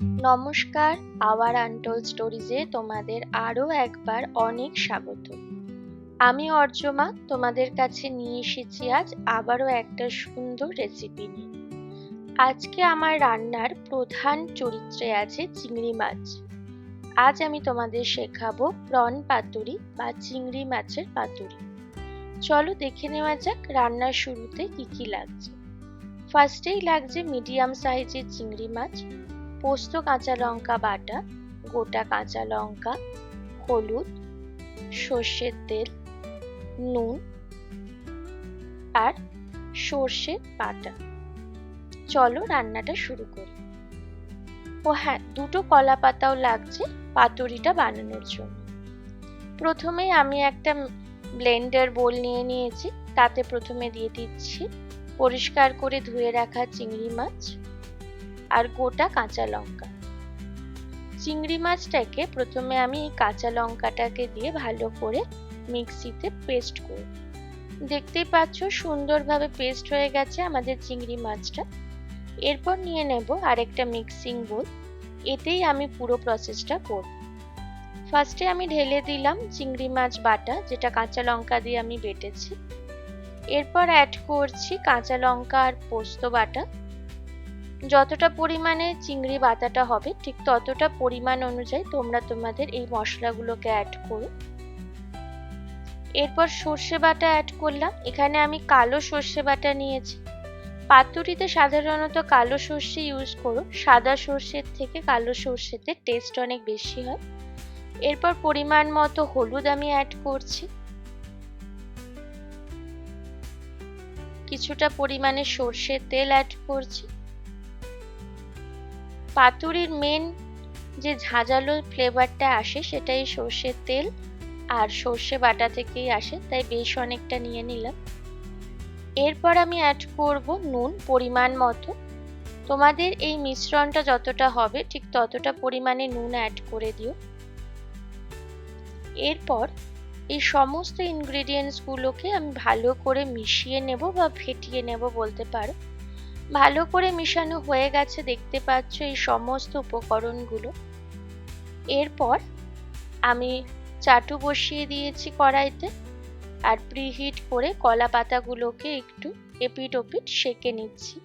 নমস্কার, hour untold স্টোরিজে তোমাদের আরও একবার অনেক স্বাগত। আমি অর্চমা তোমাদের কাছে নিয়ে এসেছি আজ আবারও একটা সুন্দর রেসিপি নিয়ে। আজকে আমার রান্নার প্রধান চরিত্রে আছে চিংড়ি মাছ। আজ আমি তোমাদের শেখাবো প্রন পাতুরি বা চিংড়ি মাছের পাতুরি। চলো দেখে নেওয়া যাক রান্নার শুরুতে কি কি লাগছে। ফার্স্টেই লাগছে মিডিয়াম সাইজের চিংড়ি মাছ, পোস্ত কাঁচা লঙ্কা বাটা, গোটা কাঁচা লঙ্কা, হলুদ, সর্ষের তেল, নুন আর সর্ষে বাটা। চলো রান্নাটা শুরু করি। ও হ্যাঁ, দুটো কলা পাতাও লাগছে পাতুরিটা বানানোর জন্য। প্রথমেই আমি একটা ব্লেন্ডার বোল নিয়ে নিয়েছি, তাতে প্রথমে দিয়ে দিচ্ছি পরিষ্কার করে ধুয়ে রাখা চিংড়ি মাছ আর গোটা কাঁচা লঙ্কা। চিংড়ি মাছটাকে প্রথমে আমি এই কাঁচা লঙ্কাটাকে দিয়ে ভালো করে মিক্সিতে পেস্ট করব। দেখতেই পাচ্ছ সুন্দরভাবে পেস্ট হয়ে গেছে আমাদের চিংড়ি মাছটা। এরপর নিয়ে নেব আরেকটা মিক্সিং বোল, এতেই আমি পুরো প্রসেসটা করব। ফার্স্টে আমি ঢেলে দিলাম চিংড়ি মাছ বাটা, যেটা কাঁচা লঙ্কা দিয়ে আমি বেটেছি। এরপর অ্যাড করছি কাঁচা লঙ্কা আর পোস্ত বাটা। যতটা পরিমাণে চিংড়ি বাটাটা হবে ঠিক ততটা পরিমাণ অনুযায়ী তোমরা তোমাদের এই মশলাগুলোকে অ্যাড করো। এরপর সর্ষে বাটা অ্যাড করলাম। এখানে আমি কালো সর্ষে বাটা নিয়েছি। পাতুরিতে সাধারণত কালো সর্ষে ইউজ করো, সাদা সর্ষের থেকে কালো সর্ষেতে টেস্ট অনেক বেশি হয়। এরপর পরিমাণ মতো হলুদ আমি অ্যাড করছি, কিছুটা পরিমাণে সর্ষের তেল অ্যাড করছি। পাতুরির মেন যে ঝাঁঝালো ফ্লেভারটা আসে সেটা এই সর্ষের তেল আর সর্ষে বাটা থেকেই আসে, তাই বেশ অনেকটা নিয়ে নিলাম। এরপর আমি অ্যাড করব নুন পরিমাণ মতো। তোমাদের এই মিশ্রণটা যতটা হবে ঠিক ততটা পরিমাণে নুন অ্যাড করে দিও। এরপর এই সমস্ত ইনগ্রেডিয়েন্টসগুলোকে আমি ভালো করে মিশিয়ে নেব বা ফেটিয়ে নেব বলতে পারো। ভালো করে মিশানো হয়ে গেছে, দেখতে পাচ্ছ এই সমস্ত উপকরণগুলো। এরপর আমি চাটু বসিয়ে দিয়েছি কড়াইতে, আর প্রিহিট করে কলা পাতাগুলোকে একটু এপিট ওপিট সেঁকে নিচ্ছি।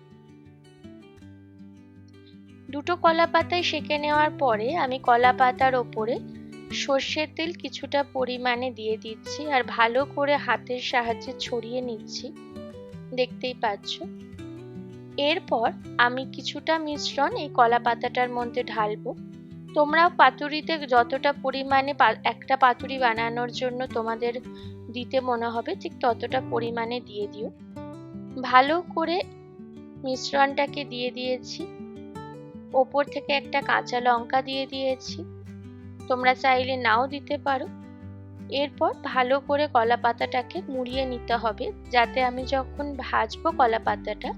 দুটো কলা পাতায় সেঁকে নেওয়ার পরে আমি কলা পাতার ওপরে সর্ষের তেল কিছুটা পরিমাণে দিয়ে দিচ্ছি আর ভালো করে হাতের সাহায্যে ছড়িয়ে নিচ্ছি, দেখতেই পাচ্ছ। এরপর আমি কিছুটা মিশ্রণ এই কলা পাতাটার মধ্যে ঢালবো। তোমরাও পাতুরিতে যতটা পরিমাণে একটা পাতুরি বানানোর জন্য তোমাদের দিতে মনে হবে ঠিক ততটা পরিমাণে দিয়ে দিও। ভালো করে মিশ্রণটাকে দিয়ে দিয়েছি। ওপর থেকে একটা কাঁচা লঙ্কা দিয়ে দিয়েছি, তোমরা চাইলে নাও দিতে পারো। এরপর ভালো করে কলা পাতাটাকে মুড়িয়ে নিতে হবে, যাতে আমি যখন ভাজবো কলা পাতাটা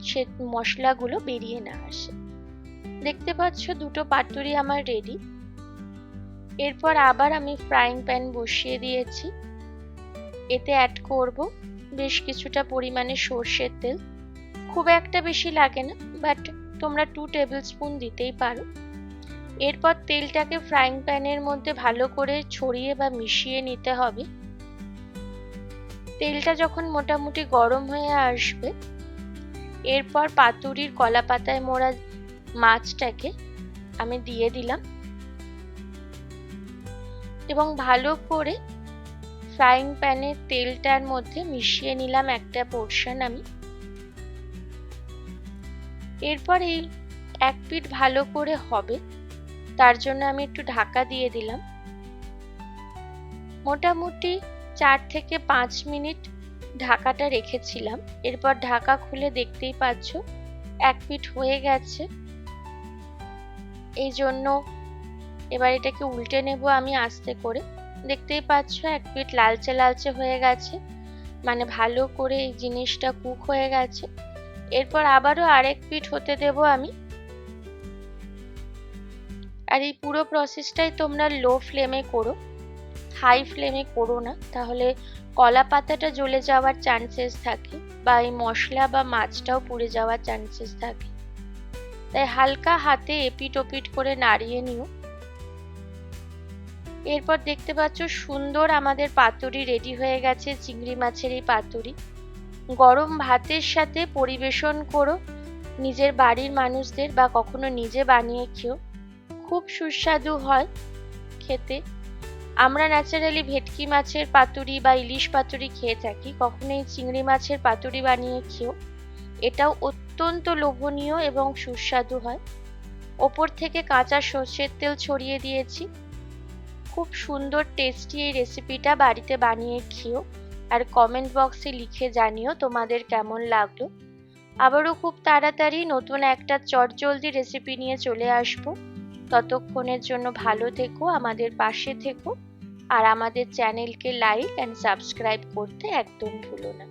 সে মশলাগুলো বেরিয়ে না আসে। দেখতে পাচ্ছ দুটো পাতুরি আমার রেডি। এরপর আবার আমি ফ্রাইং প্যান বসিয়ে দিয়েছি, এতে অ্যাড করব বেশ কিছুটা পরিমাণে সর্ষের তেল। খুব একটা বেশি লাগে না, বাট তোমরা 2 টেবিল স্পুন দিতেই পারো। এরপর তেলটাকে ফ্রাইং প্যানের মধ্যে ভালো করে ছড়িয়ে বা মিশিয়ে নিতে হবে। তেলটা যখন মোটামুটি গরম হয়ে আসবে, এরপর পাতুরির কলা পাতায় মোড়া মাছটাকে আমি দিয়ে দিলাম এবং ভালো করে ফ্রাইং প্যানের তেলটার মধ্যে মিশিয়ে নিলাম একটা পোর্শন আমি। এরপর এই এক পিঠ ভালো করে হবে, তার জন্য আমি একটু ঢাকা দিয়ে দিলাম। মোটামুটি 4 থেকে 5 মিনিট ঢাকাটা রেখেছিলাম। এরপর ঢাকা খুলে দেখতেই পাচ্ছ এক পিঠ হয়ে গেছে। এই জন্য এবার এটাকে উল্টে নেব আমি আস্তে করে। দেখতেই পাচ্ছ এক পিঠ লালচে লালচে হয়ে গেছে, মানে ভালো করে এই জিনিসটা কুক হয়ে গেছে। এরপর আবারও আরেক পিঠ হতে দেব আমি। আর এই পুরো প্রসেসটাই তোমরা লো ফ্লেমে করো, হাই ফ্লেমে করো না, তাহলে কলা পাতাটা জ্বলে যাওয়ার চান্সেস থাকে বা এই মশলা বা মাছটাও পুড়ে যাওয়ার চান্সেস থাকে। তাই হালকা হাতে এপিট ওপিট করে নাড়িয়ে নিও। এরপর দেখতে পাচ্ছ সুন্দর আমাদের পাতুরি রেডি হয়ে গেছে, চিংড়ি মাছের এই পাতুরি। গরম ভাতের সাথে পরিবেশন করো নিজের বাড়ির মানুষদের, বা কখনো নিজে বানিয়ে খেও, খুব সুস্বাদু হয় খেতে। আমরা ন্যাচারালি ভেটকি মাছের পাতুরি বা ইলিশ পাতুরি খেয়ে থাকি, কখনো এই চিংড়ি মাছের পাতুরি বানিয়ে খেও। এটাও অত্যন্ত লোভনীয় এবং সুস্বাদু হয়। ওপর থেকে কাঁচা সর্ষের তেল ছড়িয়ে দিয়েছি। খুব সুন্দর টেস্টি এই রেসিপিটা বাড়িতে বানিয়ে খেও, আর কমেন্ট বক্সে লিখে জানিও তোমাদের কেমন লাগলো। আবারও খুব তাড়াতাড়ি নতুন একটা চটজলদি রেসিপি নিয়ে চলে আসবো। ততক্ষণের জন্য ভালো থেকো, আমাদের পাশে থেকো, আর আমাদের চ্যানেলকে লাইক অ্যান্ড সাবস্ক্রাইব করতে একদম ভুলো না।